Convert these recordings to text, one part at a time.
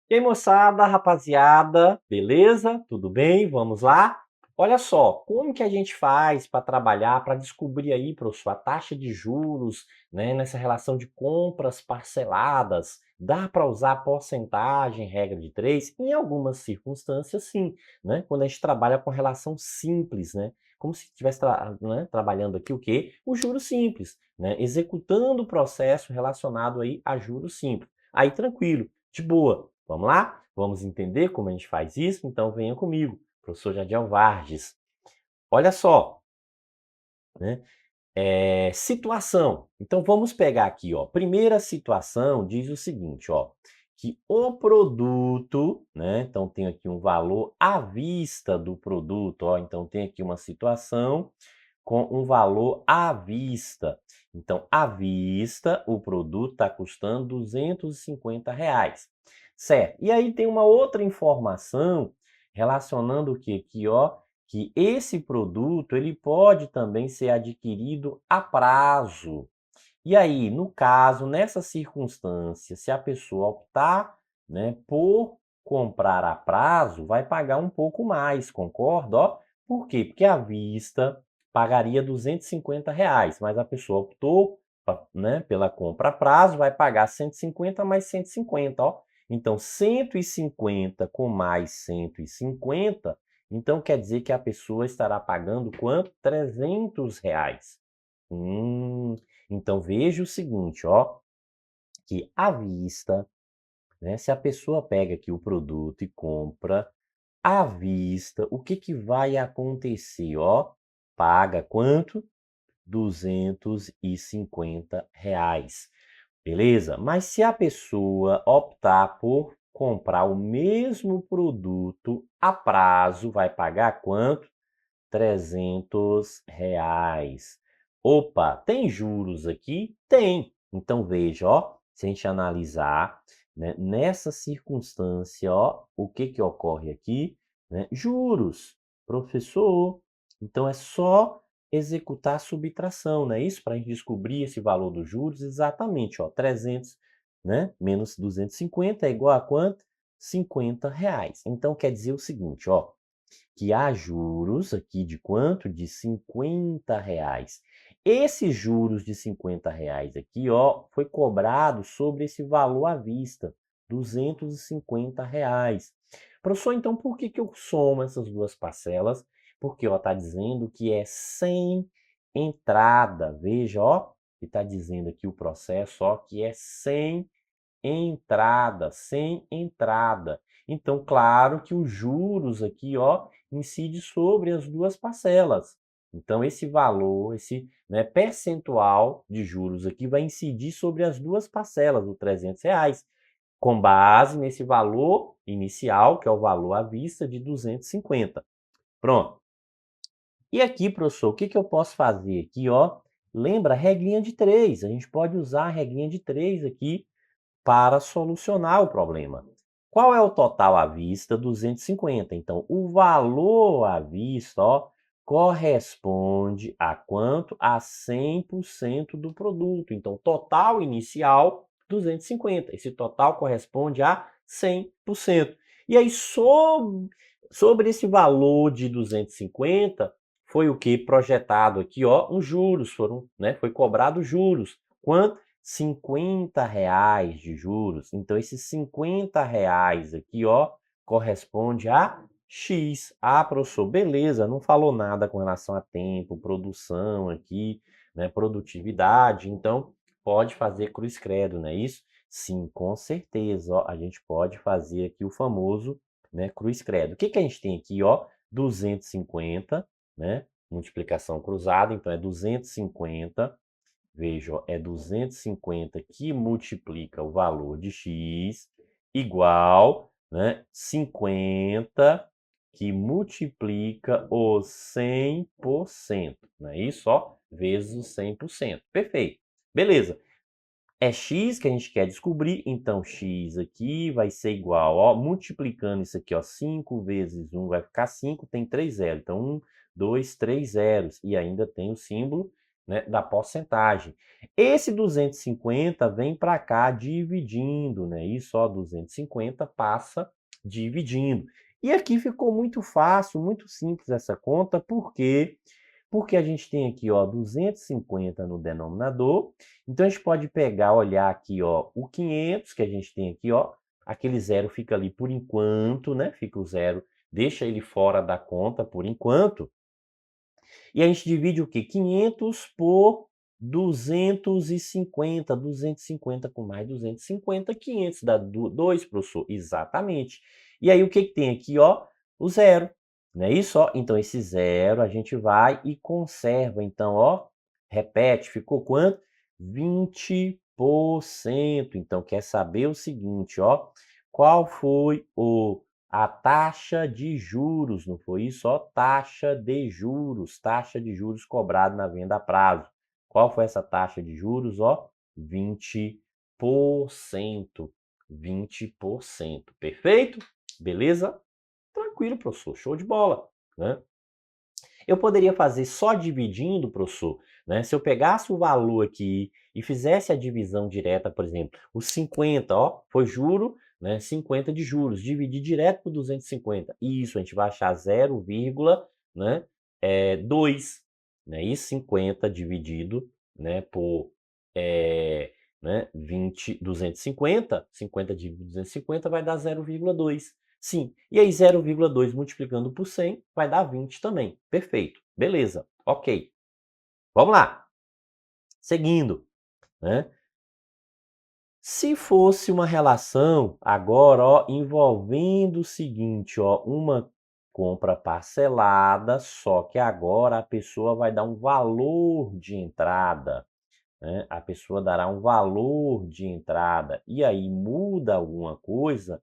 E aí, moçada, rapaziada, beleza? Tudo bem? Vamos lá? Olha só, como que a gente faz para trabalhar, para descobrir aí, professor, a taxa de juros, né, nessa relação de compras parceladas? Dá para usar porcentagem, regra de 3? Em algumas circunstâncias, sim, né? Quando a gente trabalha com relação simples, né? Como se estivesse trabalhando aqui o quê? O juro simples, né? Executando o processo relacionado aí a juros simples. Aí tranquilo, de boa. Vamos lá? Vamos entender como a gente faz isso? Então venha comigo, professor Jadiel Varges. Olha só, né? Situação. Então vamos pegar aqui, ó. Primeira situação diz o seguinte, ó, que o produto, né? Então tem aqui um valor à vista do produto, ó. Então tem aqui uma situação com um valor à vista. Então, à vista, o produto está custando R$ 250. Certo. E aí tem uma outra informação relacionando o que aqui, ó, que esse produto ele pode também ser adquirido a prazo. E aí, no caso, nessa circunstância, se a pessoa optar, né, por comprar a prazo, vai pagar um pouco mais, concorda? Ó, por quê? Porque à vista pagaria R$ 250, mas a pessoa optou, né, pela compra a prazo, vai pagar 150 mais 150, ó. Então, 150 com mais 150, então quer dizer que a pessoa estará pagando quanto? R$ 300. Hum, então veja o seguinte, ó, que à vista, né, se a pessoa pega aqui o produto e compra à vista, o que que vai acontecer, ó? Paga quanto? R$ 250, beleza? Mas se a pessoa optar por comprar o mesmo produto a prazo, vai pagar quanto? R$ 300. Opa, tem juros aqui? Tem. Então veja, ó, se a gente analisar, né, nessa circunstância, ó, o que que ocorre aqui, né? Juros, professor. Então é só executar a subtração, não é isso? Para a gente descobrir esse valor dos juros, exatamente, ó, 300, né, menos 250 é igual a quanto? R$ 50. Então quer dizer o seguinte, ó, que há juros aqui de quanto? De R$ 50. Esses juros de R$ 50 aqui, ó, foi cobrado sobre esse valor à vista, R$ 250. Professor, então por que que eu somo essas duas parcelas? Porque, ó, tá dizendo que é sem entrada. Veja, ó, que tá dizendo aqui o processo, ó, que é sem entrada, sem entrada. Então, claro que os juros aqui, ó, incide sobre as duas parcelas. Então, esse valor, esse, né, percentual de juros aqui vai incidir sobre as duas parcelas do R$ 300, com base nesse valor inicial, que é o valor à vista de 250. Pronto. E aqui, professor, o que que eu posso fazer aqui, ó? Lembra a regrinha de 3. A gente pode usar a regrinha de 3 aqui para solucionar o problema. Qual é o total à vista? 250. Então, o valor à vista, ó, corresponde a quanto? A 100% do produto. Então, total inicial, 250. Esse total corresponde a 100%. E aí, sobre esse valor de 250, foi o que projetado aqui, ó, os juros foram, né? Foi cobrado juros. Quanto? R$ 50 de juros. Então, esses R$ 50 aqui, ó, corresponde a X. Ah, professor, beleza, não falou nada com relação a tempo, produção aqui, né, produtividade. Então, pode fazer cruz credo, não é isso? Sim, com certeza, ó, a gente pode fazer aqui o famoso, né, cruz credo. O que que a gente tem aqui, ó? 250, né? Multiplicação cruzada, então é 250. Veja, ó, é 250 que multiplica o valor de x igual, né, 50 que multiplica o 100%, não é isso? Ó, vezes o 100%. Perfeito. Beleza. É x que a gente quer descobrir, então x aqui vai ser igual, ó, multiplicando isso aqui, ó, 5 vezes 1 vai ficar 5, tem 3 zeros. Então, 1, 2, 3 zeros. E ainda tem o símbolo né, da porcentagem. Esse 250 vem para cá dividindo, né? Isso, ó, 250 passa dividindo. E aqui ficou muito fácil, muito simples essa conta, por quê? Porque a gente tem aqui, ó, 250 no denominador. Então a gente pode pegar, olhar aqui, ó, o 500 que a gente tem aqui, ó, aquele zero fica ali por enquanto, né? Fica o zero, deixa ele fora da conta por enquanto. E a gente divide o quê? 500 por 250. 250 com mais 250, 500 dá 2, professor. Exatamente. E aí o que que tem aqui, ó? O zero. Não é isso, ó? Então esse zero a gente vai e conserva. Então, ó, repete, ficou quanto? 20%. Então quer saber o seguinte, ó, qual foi a taxa de juros, não foi isso? Ó, taxa de juros cobrada na venda a prazo. Qual foi essa taxa de juros? Ó, 20%. 20%. Perfeito? Beleza? Tranquilo, professor. Show de bola, né? Eu poderia fazer só dividindo, professor, né? Se eu pegasse o valor aqui e fizesse a divisão direta, por exemplo, os 50, ó, foi juro, né? 50 de juros, dividir direto por 250. Isso, a gente vai achar 0, né? 2, né? E 50 dividido, né? Por, né? 20, 250, 50 dividido 250 vai dar 0,2. Sim, e aí 0,2 multiplicando por 100 vai dar 20 também. Perfeito, beleza, ok. Vamos lá, seguindo, né? Se fosse uma relação agora, ó, envolvendo o seguinte, ó, uma compra parcelada, só que agora a pessoa vai dar um valor de entrada, né? A pessoa dará um valor de entrada e aí muda alguma coisa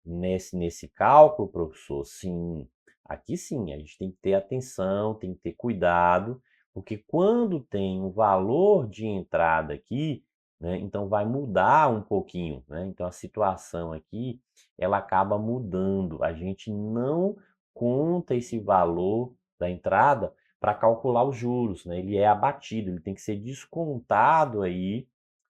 nesse cálculo, professor? Sim, aqui sim, a gente tem que ter atenção, tem que ter cuidado, porque quando tem um valor de entrada aqui, né, então vai mudar um pouquinho, né? Então a situação aqui, ela acaba mudando. A gente não conta esse valor da entrada para calcular os juros, né? Ele é abatido, ele tem que ser descontado aí,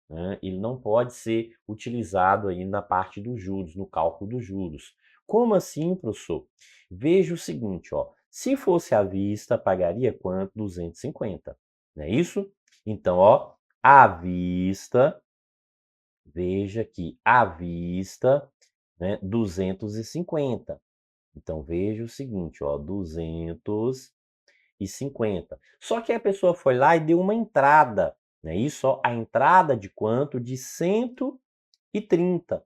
né? Ele não pode ser utilizado aí na parte dos juros, no cálculo dos juros. Como assim, professor? Veja o seguinte, ó, se fosse à vista, pagaria quanto? 250, não é isso? Então, ó, à vista, veja que à vista, né, 250. Então, veja o seguinte, ó, 250. Só que a pessoa foi lá e deu uma entrada, né? Isso, ó, a entrada de quanto? De 130.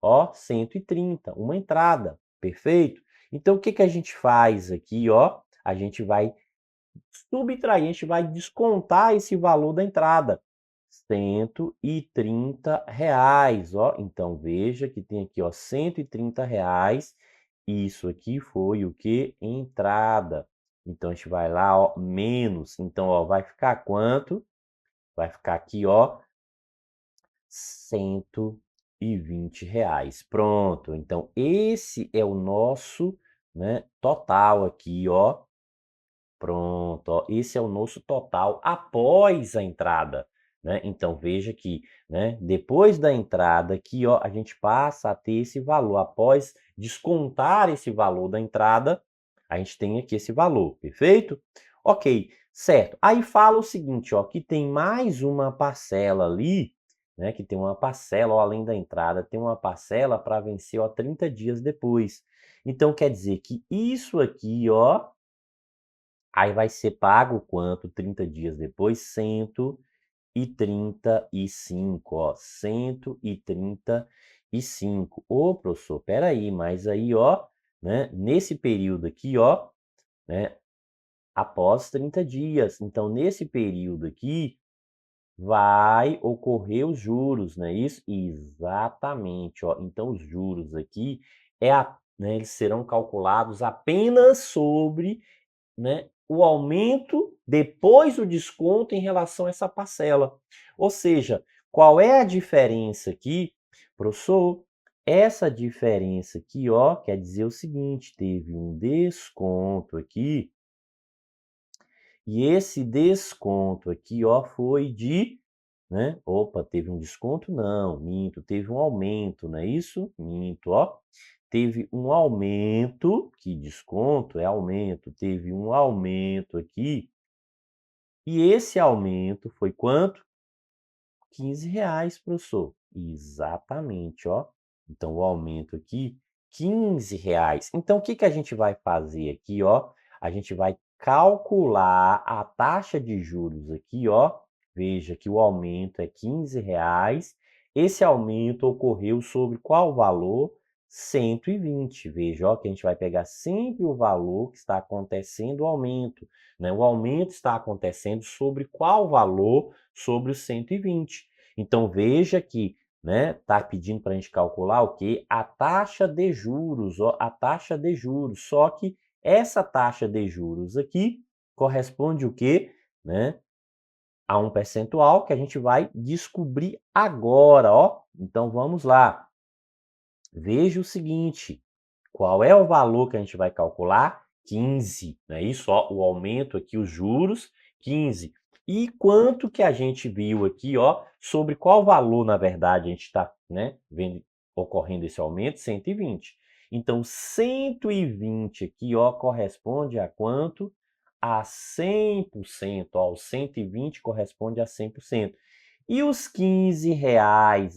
Ó, 130, uma entrada, perfeito? Então, o que que a gente faz aqui, ó? A gente vai subtrair, a gente vai descontar esse valor da entrada. R$ 130, ó. Então, veja que tem aqui, ó, R$ 130. Isso aqui foi o que? Entrada. Então, a gente vai lá, ó, menos. Então, ó, vai ficar quanto? Vai ficar aqui, ó, R$ 120. Pronto. Então, esse é o nosso, né, total aqui, ó. Pronto, ó, esse é o nosso total após a entrada, né? Então veja que, né, depois da entrada aqui, ó, a gente passa a ter esse valor. Após descontar esse valor da entrada, a gente tem aqui esse valor, perfeito? Ok, certo. Aí fala o seguinte, ó, que tem mais uma parcela ali, né? Que tem uma parcela, ó, além da entrada, tem uma parcela para vencer, ó, 30 dias depois. Então quer dizer que isso aqui, ó, aí vai ser pago quanto 30 dias depois? 135, ó, 135. Ô, professor, espera aí, mas aí, ó, né, nesse período aqui, ó, né, após 30 dias. Então, nesse período aqui, vai ocorrer os juros, não é isso? Exatamente, ó. Então, os juros aqui, né, eles serão calculados apenas sobre, né, o aumento depois do desconto em relação a essa parcela. Ou seja, qual é a diferença aqui, professor? Essa diferença aqui, ó, quer dizer o seguinte, teve um desconto aqui E esse desconto aqui, ó, foi de, né? Opa, teve um desconto? Não, minto, teve um aumento, não é isso? Minto, ó. Teve um aumento, que desconto é aumento, teve um aumento aqui, e esse aumento foi quanto? R$ 15, professor. Exatamente, ó. Então, o aumento aqui, R$ 15. Então, o que que a gente vai fazer aqui, ó? A gente vai calcular a taxa de juros aqui, ó. Veja que o aumento é R$ 15. Esse aumento ocorreu sobre qual valor? 120. Veja, ó, que a gente vai pegar sempre o valor que está acontecendo o aumento, né? O aumento está acontecendo sobre qual valor? Sobre os 120. Então, veja que, né, tá pedindo para a gente calcular o quê? A taxa de juros, ó, a taxa de juros. Só que essa taxa de juros aqui corresponde o quê? Né, a um percentual que a gente vai descobrir agora, ó. Então, vamos lá. Veja o seguinte, qual é o valor que a gente vai calcular? 15, não é isso? Ó, o aumento aqui, os juros, 15. E quanto que a gente viu aqui, ó, sobre qual valor, na verdade, a gente está, né, vendo ocorrendo esse aumento? 120. Então, 120 aqui, ó, corresponde a quanto? A 100%. Ó, o 120 corresponde a 100%. E os R$ 15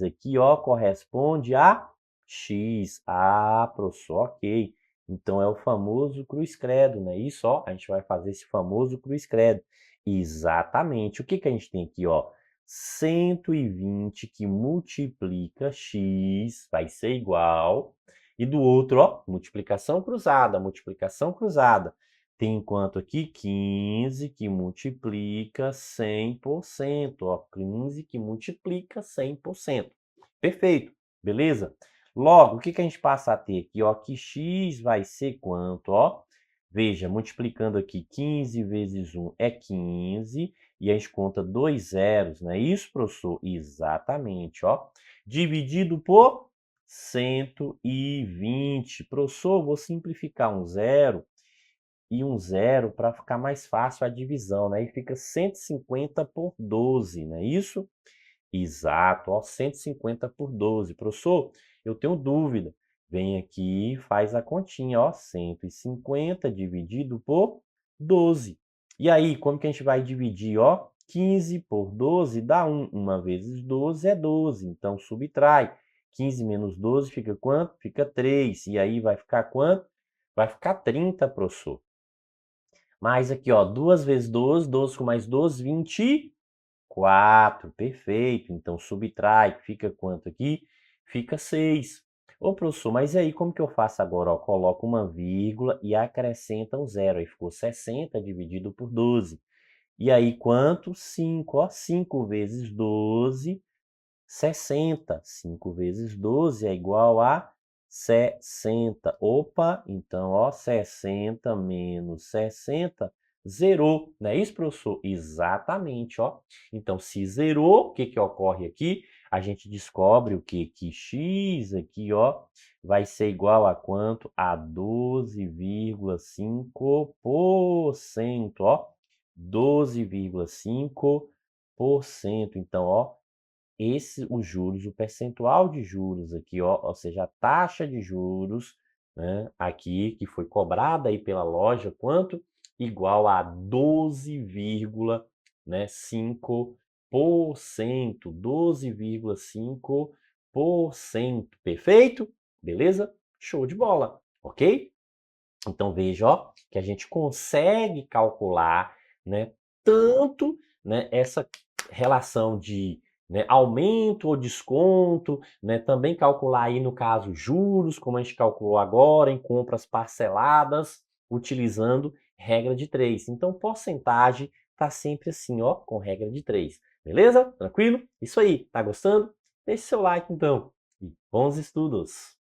aqui, ó, corresponde a X. Ah, professor, ok. Então, é o famoso cruz credo, não é isso? Ó, a gente vai fazer esse famoso cruz credo. Exatamente. O que que a gente tem aqui, ó? 120 que multiplica X vai ser igual. E do outro, ó, multiplicação cruzada, multiplicação cruzada. Tem quanto aqui? 15 que multiplica 100%. Ó, 15 que multiplica 100%. Perfeito, beleza? Logo, o que que a gente passa a ter aqui? Ó, que x vai ser quanto? Ó, veja, multiplicando aqui 15 vezes 1 é 15, e a gente conta 2 zeros, não é isso, professor? Exatamente, ó. Dividido por 120. Professor, vou simplificar um zero e um zero para ficar mais fácil a divisão, né? E fica 150 por 12, não é isso? Exato, ó, 150 por 12. Professor, eu tenho dúvida. Vem aqui e faz a continha, ó, 150 dividido por 12. E aí, como que a gente vai dividir, ó? 15 por 12 dá 1. 1 vezes 12 é 12, então subtrai. 15 menos 12 fica quanto? Fica 3. E aí vai ficar quanto? Vai ficar 30, professor. Mais aqui, ó, 2 vezes 12, 12 com mais 12, 24. Perfeito. Então, subtrai, fica quanto aqui? Fica 6. Ô, professor, mas e aí, como que eu faço agora? Ó, coloco uma vírgula e acrescenta um zero. Aí ficou 60 dividido por 12. E aí, quanto? 5. Ó, 5 vezes 12, 60. 5 vezes 12 é igual a 60. Opa, então, ó, 60 menos 60, zerou. Não é isso, professor? Exatamente, ó. Então, se zerou, o que que ocorre aqui? A gente descobre o quê? Que x aqui, ó, vai ser igual a quanto? A 12,5%, ó. 12,5%. Então, ó, os juros, o percentual de juros aqui, ó, ou seja, a taxa de juros, né, aqui que foi cobrada aí pela loja, quanto? Igual a 12,5%, 12,5%. Perfeito? Beleza? Show de bola, ok? Então veja, ó, que a gente consegue calcular, né, tanto, né, essa relação de, né, aumento ou desconto, né, também calcular aí no caso juros, como a gente calculou agora em compras parceladas, utilizando regra de 3. Então porcentagem tá sempre assim, ó, com regra de 3. Beleza? Tranquilo? Isso aí. Tá gostando? Deixe seu like então. E bons estudos.